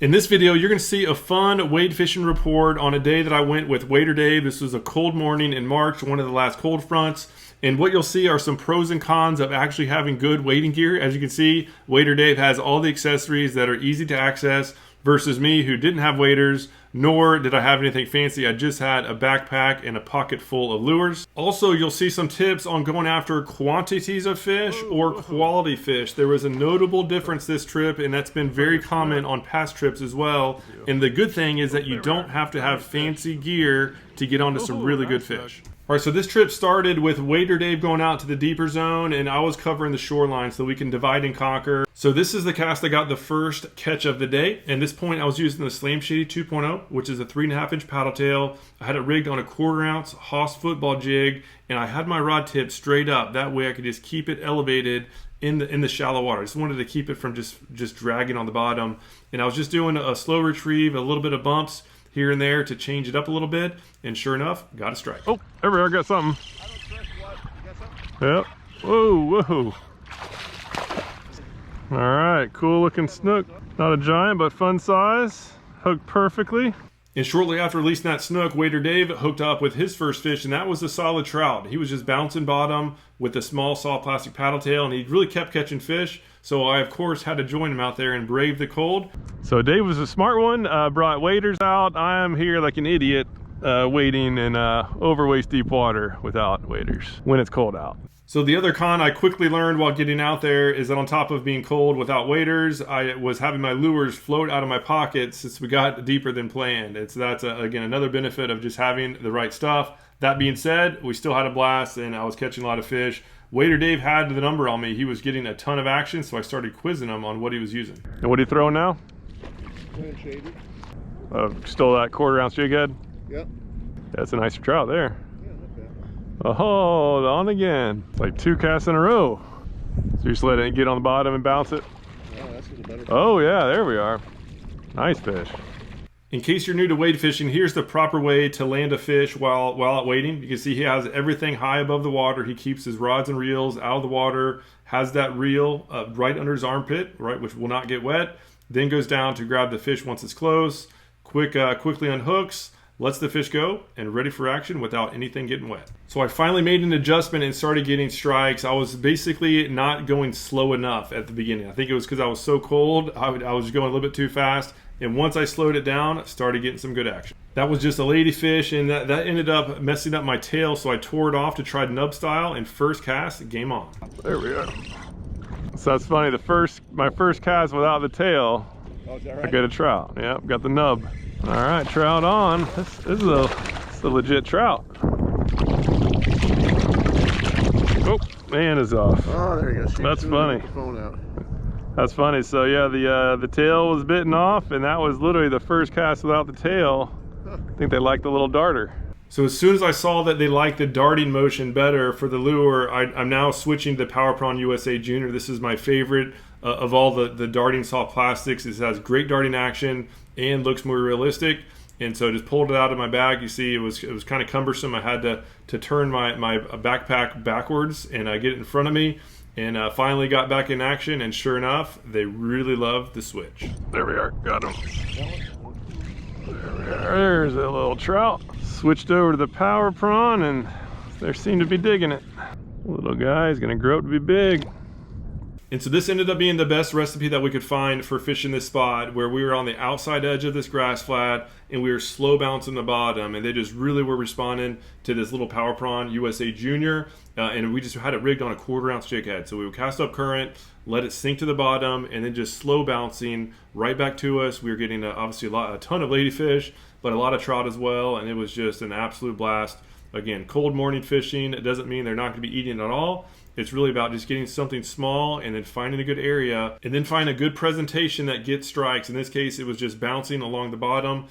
In this video, you're going to see a fun wade fishing report on a day that I went with Wader Dave. This was a cold morning in March, one of the last cold fronts. And what you'll see are some pros and cons of actually having good wading gear. As you can see, Wader Dave has all the accessories that are easy to access versus me who didn't have waders, nor did I have anything fancy. I just had a backpack and a pocket full of lures. Also, you'll see some tips on going after quantities of fish or quality fish. There was a notable difference this trip, and that's been very common on past trips as well. And the good thing is that you don't have to have fancy gear to get onto some really good fish. All right, so this trip started with Wader Dave going out to the deeper zone, and I was covering the shoreline so we can divide and conquer. So this is the cast that got the first catch of the day. At this point, I was using the Slam Shady 2.0, which is a 3.5-inch paddle tail. I had it rigged on a 1/4 ounce Haas football jig, and I had my rod tip straight up. That way I could just keep it elevated in the shallow water. I just wanted to keep it from just dragging on the bottom. And I was just doing a slow retrieve, a little bit of bumps here and there to change it up a little bit, and sure enough, got a strike. Oh, there we are, got something. I don't trust what. You got something? Yep. Whoa, whoa. All right, cool looking snook. Not a giant, but fun size. Hooked perfectly. And shortly after releasing that snook, Wader Dave hooked up with his first fish, and that was a solid trout. He was just bouncing bottom with a small soft plastic paddle tail, and he really kept catching fish. So I, of course, had to join him out there and brave the cold. So Dave was a smart one, brought waders out. I am here like an idiot wading in over waist deep water without waders when it's cold out. So the other con I quickly learned while getting out there is that on top of being cold without waders, I was having my lures float out of my pockets since we got deeper than planned. That's again another benefit of just having the right stuff. That being said, we still had a blast and I was catching a lot of fish. Wader Dave had the number on me. He was getting a ton of action, so I started quizzing him on what he was using. And what are you throwing now? Slam Shady. Still that 1/4 ounce jig head? Yep. That's a nice trout there. Yeah, not bad. Oh, on again. It's like 2 casts in a row. So you just let it get on the bottom and bounce it. Oh, that's a little better. Oh yeah, there we are. Nice fish. In case you're new to wade fishing, here's the proper way to land a fish while out wading. You can see he has everything high above the water. He keeps his rods and reels out of the water, has that reel right under his armpit, right, which will not get wet. Then goes down to grab the fish once it's close. Quickly unhooks, lets the fish go, and ready for action without anything getting wet. So I finally made an adjustment and started getting strikes. I was basically not going slow enough at the beginning. I think it was because I was so cold. I was going a little bit too fast. And once I slowed it down, I started getting some good action. That was just a ladyfish, and that ended up messing up my tail, so I tore it off to try nub style, and first cast, game on. There we are. So that's funny, my first cast without the tail, Oh, is that right? I got a trout. Yep, got the nub. All right, trout on. This is a legit trout. Oh, man is off. Oh, there you go. See, That's funny. Get the phone out. That's funny. So yeah, the tail was bitten off, and that was literally the first cast without the tail. I think they liked the little darter. So as soon as I saw that they liked the darting motion better for the lure, I'm now switching to the Power Prawn USA Junior. This is my favorite of all the darting soft plastics. It has great darting action and looks more realistic. And so I just pulled it out of my bag. You see, it was kind of cumbersome. I had to turn my backpack backwards and get it in front of me. And finally got back in action, and sure enough, they really loved the switch. There we are, got him. There we are, there's a little trout. Switched over to the Power Prawn, and they seem to be digging it. Little guy's gonna grow up to be big. And so this ended up being the best recipe that we could find for fishing this spot, where we were on the outside edge of this grass flat and we were slow bouncing the bottom, and they just really were responding to this little Power Prawn USA Junior, and we just had it rigged on a 1/4 ounce jig head. So we would cast up current, let it sink to the bottom, and then just slow bouncing right back to us. We were getting obviously a ton of ladyfish, but a lot of trout as well, and it was just an absolute blast. Again, cold morning fishing, it doesn't mean they're not going to be eating at all. It's really about just getting something small and then finding a good area and then find a good presentation that gets strikes. In this case, it was just bouncing along the bottom.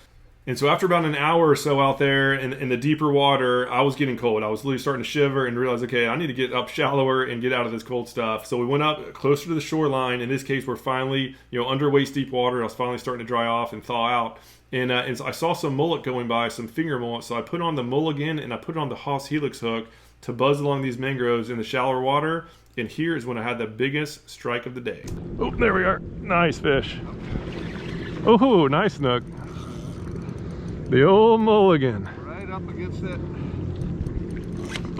And so after about an hour or so out there in the deeper water, I was getting cold. I was literally starting to shiver and realize, okay, I need to get up shallower and get out of this cold stuff. So we went up closer to the shoreline. In this case, we're finally, under waist deep water. I was finally starting to dry off and thaw out. And so I saw some mullet going by, some finger mullet. So I put on the mulligan and I put it on the Haas Helix hook to buzz along these mangroves in the shallower water. And here is when I had the biggest strike of the day. Oh, there we are. Nice fish. Oh, nice snook. The old mulligan. Right up against that.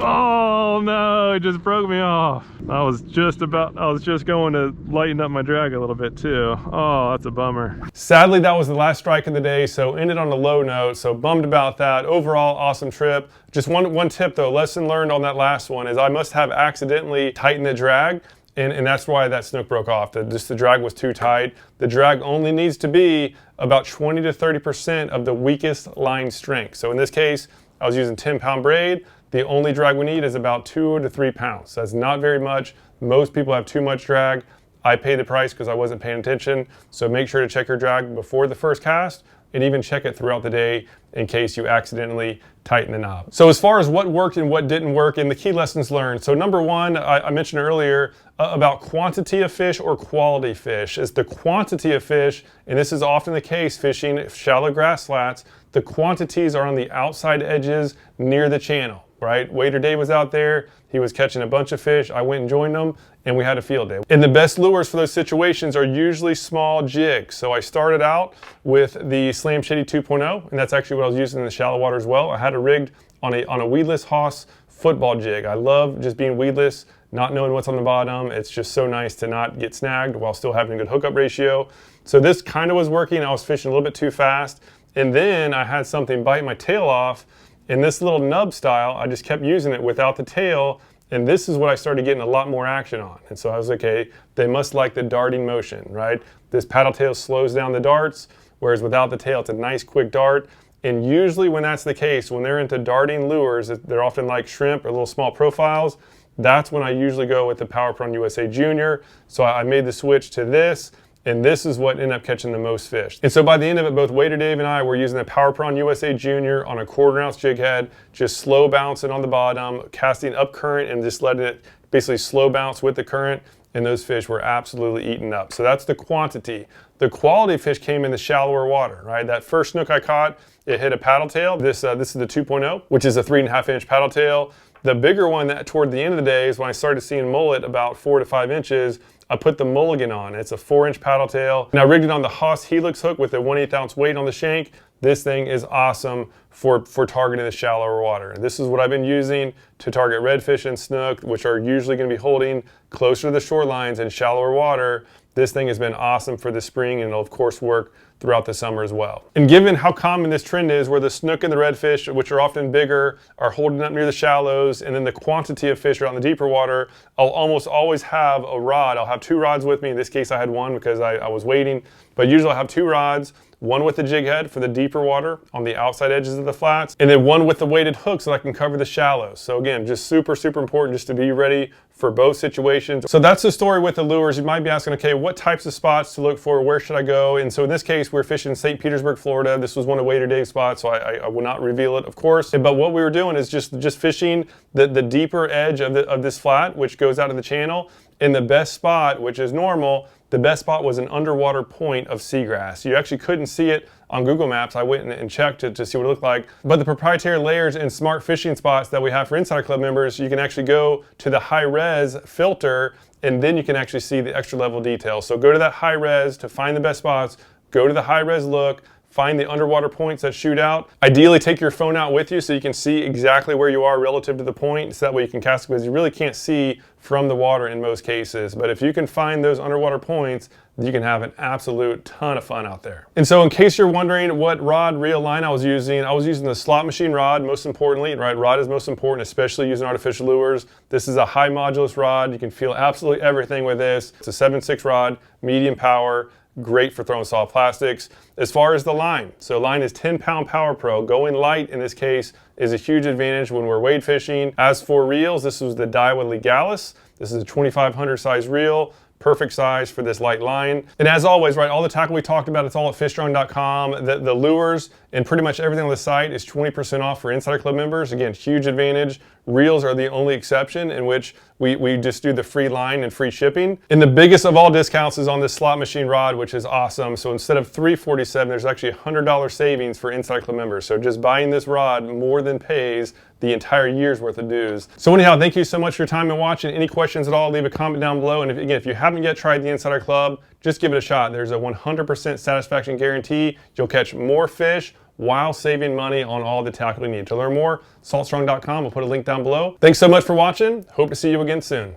Oh no, it just broke me off. I was just going to lighten up my drag a little bit too. Oh, that's a bummer. Sadly, that was the last strike of the day, so ended on a low note, so bummed about that. Overall, awesome trip. Just one tip though, lesson learned on that last one is I must have accidentally tightened the drag, and that's why that snook broke off. The drag was too tight. The drag only needs to be about 20 to 30% of the weakest line strength. So in this case, I was using 10-pound braid. The only drag we need is about 2 to 3 pounds. That's not very much. Most people have too much drag. I paid the price because I wasn't paying attention. So make sure to check your drag before the first cast and even check it throughout the day in case you accidentally tighten the knob. So as far as what worked and what didn't work and the key lessons learned. So number one, I mentioned earlier about quantity of fish or quality fish. Is the quantity of fish, and this is often the case fishing shallow grass flats, the quantities are on the outside edges near the channel. Right? Waiter Dave was out there. He was catching a bunch of fish. I went and joined him and we had a field day. And the best lures for those situations are usually small jigs. So I started out with the Slam Shady 2.0, and that's actually what I was using in the shallow water as well. I had it rigged on a weedless Haas football jig. I love just being weedless, not knowing what's on the bottom. It's just so nice to not get snagged while still having a good hookup ratio. So this kind of was working. I was fishing a little bit too fast. And then I had something bite my tail off. In this little nub style, I just kept using it without the tail, and this is what I started getting a lot more action on. And so I was like, okay, they must like the darting motion, right? This paddle tail slows down the darts, whereas without the tail, it's a nice quick dart. And usually when that's the case, when they're into darting lures, they're often like shrimp or little small profiles, that's when I usually go with the Power Prawn USA Junior. So I made the switch to this. And this is what ended up catching the most fish. And so by the end of it, both Waiter Dave and I were using the Power Prawn USA Junior on a 1/4 ounce jig head, just slow bouncing on the bottom, casting up current and just letting it basically slow bounce with the current. And those fish were absolutely eaten up. So that's the quantity. The quality fish came in the shallower water, right? That first snook I caught, it hit a paddle tail. This is the 2.0, which is a 3.5 inch paddle tail. The bigger one that toward the end of the day is when I started seeing mullet about 4 to 5 inches. I put the mulligan on. It's a 4-inch paddle tail. And I rigged it on the Haas Helix hook with a 1/8 ounce weight on the shank. This thing is awesome for targeting the shallower water. This is what I've been using to target redfish and snook, which are usually going to be holding closer to the shorelines and shallower water. This thing has been awesome for the spring, and it'll of course work throughout the summer as well. And given how common this trend is, where the snook and the redfish, which are often bigger, are holding up near the shallows, and then the quantity of fish are out in the deeper water, I'll almost always have a rod. I'll have 2 rods with me. In this case, I had one because I was waiting, but usually I have 2 rods. One with the jig head for the deeper water on the outside edges of the flats, and then one with the weighted hook so I can cover the shallows. So again, just super, super important just to be ready for both situations. So that's the story with the lures. You might be asking, okay, what types of spots to look for? Where should I go? And so in this case, we're fishing St. Petersburg, Florida. This was one of Waiter Dave's spots, so I will not reveal it, of course. But what we were doing is just fishing the deeper edge of this flat, which goes out of the channel. In the best spot, which is normal, the best spot was an underwater point of seagrass. You actually couldn't see it on Google Maps. I went and checked to see what it looked like. But the proprietary layers and smart fishing spots that we have for Insider Club members, you can actually go to the high res filter, and then you can actually see the extra level details. So go to that high res to find the best spots, go to the high res look, find the underwater points that shoot out. Ideally, take your phone out with you so you can see exactly where you are relative to the point, so that way you can cast, because you really can't see from the water in most cases. But if you can find those underwater points, you can have an absolute ton of fun out there. And so in case you're wondering what rod, reel, line I was using the slot machine rod, most importantly, right? Rod is most important, especially using artificial lures. This is a high modulus rod. You can feel absolutely everything with this. It's a 7/6 rod, medium power, great for throwing soft plastics. As far as the line, so line is 10-pound Power Pro. Going light in this case is a huge advantage when we're wade fishing. As for reels, this was the Daiwa Legalis. This is a 2500 size reel. Perfect size for this light line. And as always, right, all the tackle we talked about, it's all at fishstrong.com. The lures and pretty much everything on the site is 20% off for Insider Club members. Again, huge advantage. Reels are the only exception, in which we just do the free line and free shipping. And the biggest of all discounts is on this slot machine rod, which is awesome. So instead of $347, there's actually $100 savings for Inside Club members. So just buying this rod more than pays the entire year's worth of dues. So anyhow, thank you so much for your time and watching. Any questions at all, leave a comment down below. And if you haven't yet tried the Insider Club, just give it a shot. There's a 100% satisfaction guarantee. You'll catch more fish while saving money on all the tackle you need. To learn more, saltstrong.com. We'll put a link down below. Thanks so much for watching. Hope to see you again soon.